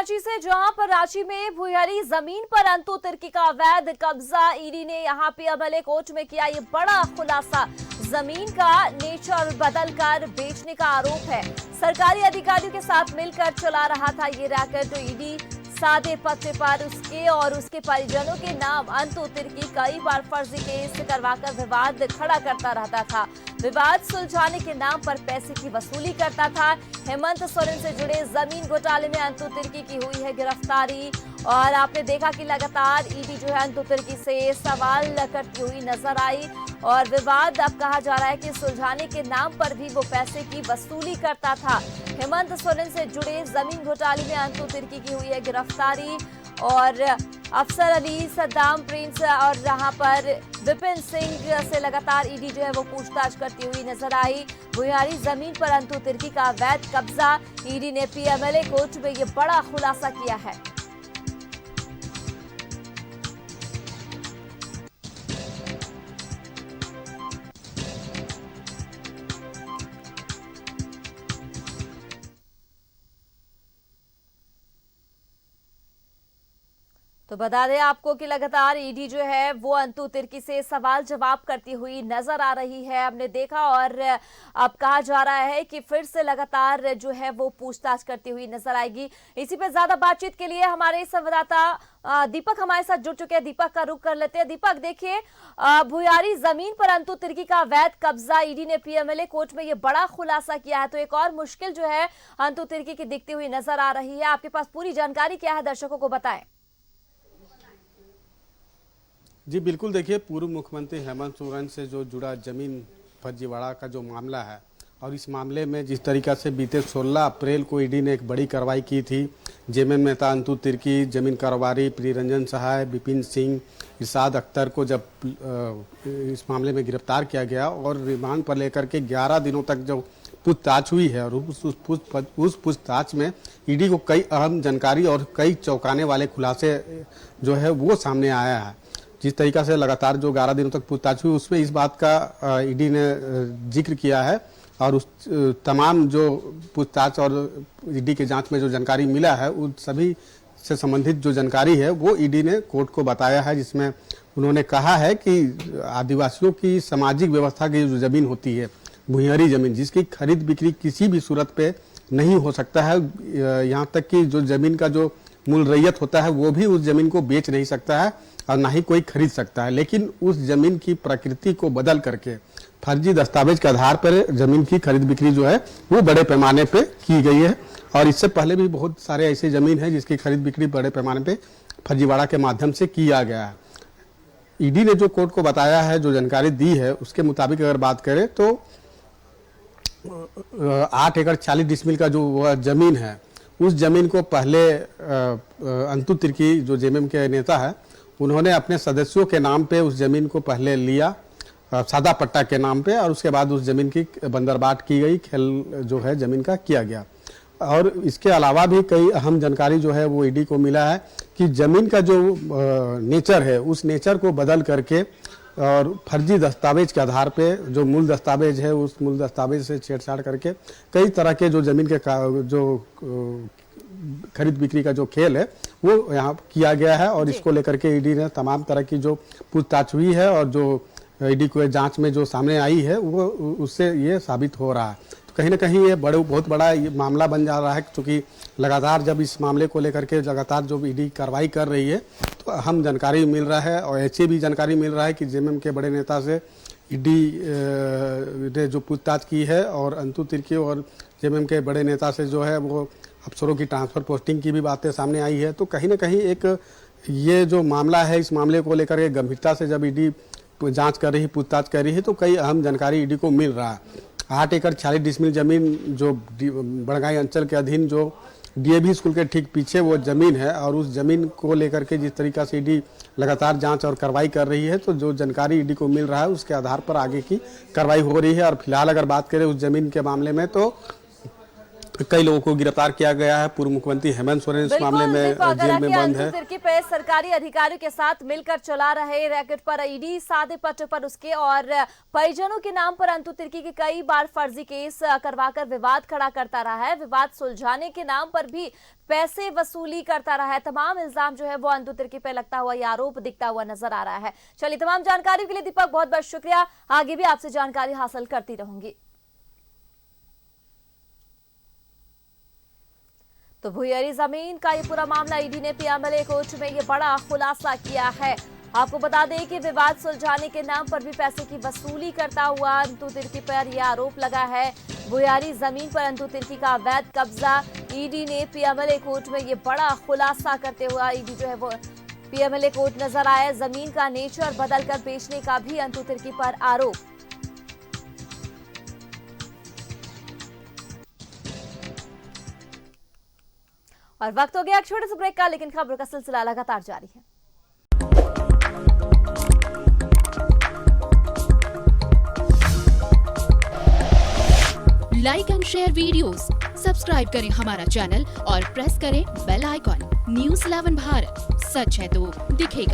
रांची से, जहां पर रांची में भुयारी जमीन पर अंतु तिर्की का अवैध कब्जा। ईडी ने यहां पे अमले कोर्ट में किया ये बड़ा खुलासा। जमीन का नेचर बदलकर बेचने का आरोप है। सरकारी अधिकारियों के साथ मिलकर चला रहा था ये रैकेट। ईडी सादे पत्ते पर उसके और उसके परिजनों के नाम अंतु तिर्की कई बार फर्जी केस करवाकर विवाद खड़ा करता रहता था। विवाद सुलझाने के नाम पर पैसे की वसूली करता था। हेमंत सोरेन से जुड़े जमीन घोटाले में अंतु तिर्की की हुई है गिरफ्तारी। और आपने देखा कि लगातार ईडी जो है अंतु तिर्की से सवाल करती हुई नजर आई। और विवाद अब कहा जा रहा है कि सुलझाने के नाम पर भी वो पैसे की वसूली करता था। हेमंत सोरेन से जुड़े जमीन घोटाले में अंतु तिर्की की हुई है गिरफ्तारी। और अफसर अली, सद्दाम प्रिंस और यहाँ पर विपिन सिंह से लगातार ईडी जो है वो पूछताछ करती हुई नजर आई। भुयारी जमीन पर अंतु तिर्की का अवैध कब्जा। ईडी ने पीएमएलए कोर्ट में ये बड़ा खुलासा किया है। तो बता दें आपको कि लगातार ईडी जो है वो अंतु तिर्की से सवाल जवाब करती हुई नजर आ रही है, हमने देखा। और अब कहा जा रहा है कि फिर से लगातार जो है वो पूछताछ करती हुई नजर आएगी। इसी पे ज्यादा बातचीत के लिए हमारे संवाददाता दीपक हमारे साथ जुड़ चुके हैं। दीपक का रुख कर लेते हैं। दीपक, देखिए, भुयारी जमीन पर अंतु तिर्की का अवैध कब्जा, ईडी ने पीएमएलए कोर्ट में ये बड़ा खुलासा किया है। तो एक और मुश्किल जो है अंतु तिर्की की दिखती हुई नजर आ रही है। आपके पास पूरी जानकारी क्या है, दर्शकों को बताएं। जी बिल्कुल, देखिए, पूर्व मुख्यमंत्री हेमंत सोरेन से जो जुड़ा जमीन फर्जीवाड़ा का जो मामला है, और इस मामले में जिस तरीका से बीते 16 अप्रैल को ईडी ने एक बड़ी कार्रवाई की थी। जेएमएम नेता अंतु तिर्की, जमीन कारोबारी प्रियरंजन सहाय, विपिन सिंह, इरशाद अख्तर को जब इस मामले में गिरफ्तार किया गया और रिमांड पर लेकर के 11 दिनों तक जो पूछताछ हुई है, और उस पूछताछ में ईडी को कई अहम जानकारी और कई चौंकाने वाले खुलासे जो है वो सामने आया है। जिस तरीका से लगातार जो 11 दिनों तक पूछताछ हुई, उसमें इस बात का ईडी ने जिक्र किया है। और उस तमाम जो पूछताछ और ईडी के जांच में जो जानकारी मिला है, उन सभी से संबंधित जो जानकारी है वो ईडी ने कोर्ट को बताया है। जिसमें उन्होंने कहा है कि आदिवासियों की सामाजिक व्यवस्था की जो जमीन होती है, भुयारी जमीन, जिसकी खरीद बिक्री किसी भी सूरत पे नहीं हो सकता है, यहाँ तक कि जो जमीन का जो मूल रैयत होता है वो भी उस जमीन को बेच नहीं सकता है और ना ही कोई खरीद सकता है। लेकिन उस जमीन की प्रकृति को बदल करके फर्जी दस्तावेज के आधार पर जमीन की खरीद बिक्री जो है वो बड़े पैमाने पे की गई है। और इससे पहले भी बहुत सारे ऐसे जमीन है जिसकी खरीद बिक्री बड़े पैमाने पे फर्जीवाड़ा के माध्यम से किया गया है। ईडी ने जो कोर्ट को बताया है, जो जानकारी दी है, उसके मुताबिक अगर बात करें तो 8 एकड़ 40 डिसमिल का जो जमीन है, उस जमीन को पहले अंतु तिर्की जो जेएमएम के नेता है, उन्होंने अपने सदस्यों के नाम पे उस जमीन को पहले लिया, सादा पट्टा के नाम पे, और उसके बाद उस जमीन की बंदरबाट की गई, खेल जो है जमीन का किया गया। और इसके अलावा भी कई अहम जानकारी जो है वो ईडी को मिला है कि जमीन का जो नेचर है, उस नेचर को बदल करके और फर्जी दस्तावेज के आधार पे जो मूल दस्तावेज है, उस मूल दस्तावेज से छेड़छाड़ करके कई तरह के जो जमीन के जो खरीद बिक्री का जो खेल है वो यहाँ किया गया है। और इसको लेकर के ईडी ने तमाम तरह की जो पूछताछ हुई है और जो ईडी को जांच में जो सामने आई है वो उससे ये साबित हो रहा है। तो कहीं ना कहीं ये बहुत बड़ा ये मामला बन जा रहा है, क्योंकि लगातार जब इस मामले को लेकर के लगातार जो ईडी कार्रवाई कर रही है तो अहम जानकारी मिल रहा है। और ऐसे भी जानकारी मिल रहा है कि जेएमएम के बड़े नेता से ईडी ने जो पूछताछ की है, और अंतु तिर्की और जेएमएम के बड़े नेता से जो है वो अफसरों की ट्रांसफर पोस्टिंग की भी बातें सामने आई है। तो कहीं ना कहीं एक ये जो मामला है, इस मामले को लेकर के गंभीरता से जब ईडी जांच कर रही, पूछताछ कर रही है, तो कई अहम जानकारी ईडी को मिल रहा है। 8 एकड़ 40 डिसमिल जमीन जो बड़गाई अंचल के अधीन जो डीएवी स्कूल के ठीक पीछे वो जमीन है, और उस जमीन को लेकर के जिस तरीका से ईडी लगातार जांच और कार्रवाई कर रही है, तो जो जानकारी ईडी को मिल रहा है उसके आधार पर आगे की कार्रवाई हो रही है। और फिलहाल अगर बात करें उस जमीन के मामले में, तो कई लोगों को गिरफ्तार किया गया है। पूर्व मुख्यमंत्री हेमंत सोरेन इस मामले में जेल में बंद है। तुर्की पे सरकारी अधिकारियों के साथ मिलकर चला रहे रैकेट पर ईडी सादे पट पर उसके और परिजनों के नाम पर अंतु तिर्की के कई बार फर्जी केस करवाकर विवाद खड़ा करता रहा है। विवाद सुलझाने के नाम पर भी पैसे वसूली करता रहा है। तमाम इल्जाम जो है वो अंतु तिर्की पे लगता हुआ ये आरोप दिखता हुआ नजर आ रहा है। चलिए, तमाम जानकारी के लिए दीपक बहुत बहुत शुक्रिया। आगे भी आपसे जानकारी हासिल करती रहूंगी। तो भुयारी जमीन का ये पूरा मामला ईडी ने पीएमएलए कोर्ट में ये बड़ा खुलासा किया है। आपको बता दें कि विवाद सुलझाने के नाम पर भी पैसे की वसूली करता हुआ अंतु तिर्की पर यह आरोप लगा है। भुयारी जमीन पर अंतु तिर्की का अवैध कब्जा, ईडी ने पीएमएलए कोर्ट में ये बड़ा खुलासा करते हुआ ईडी जो है वो पीएमएलए कोर्ट नजर आया। जमीन का नेचर बदलकर बेचने का भी अंतु तिर्की पर आरोप। और वक्त हो गया एक छोटे से ब्रेक का, लेकिन खबरों का सिलसिला लगातार जारी है। Like and share videos, subscribe करें हमारा चैनल और प्रेस करें बेल आइकॉन। न्यूज़ 11 भारत, सच है तो दिखेगा।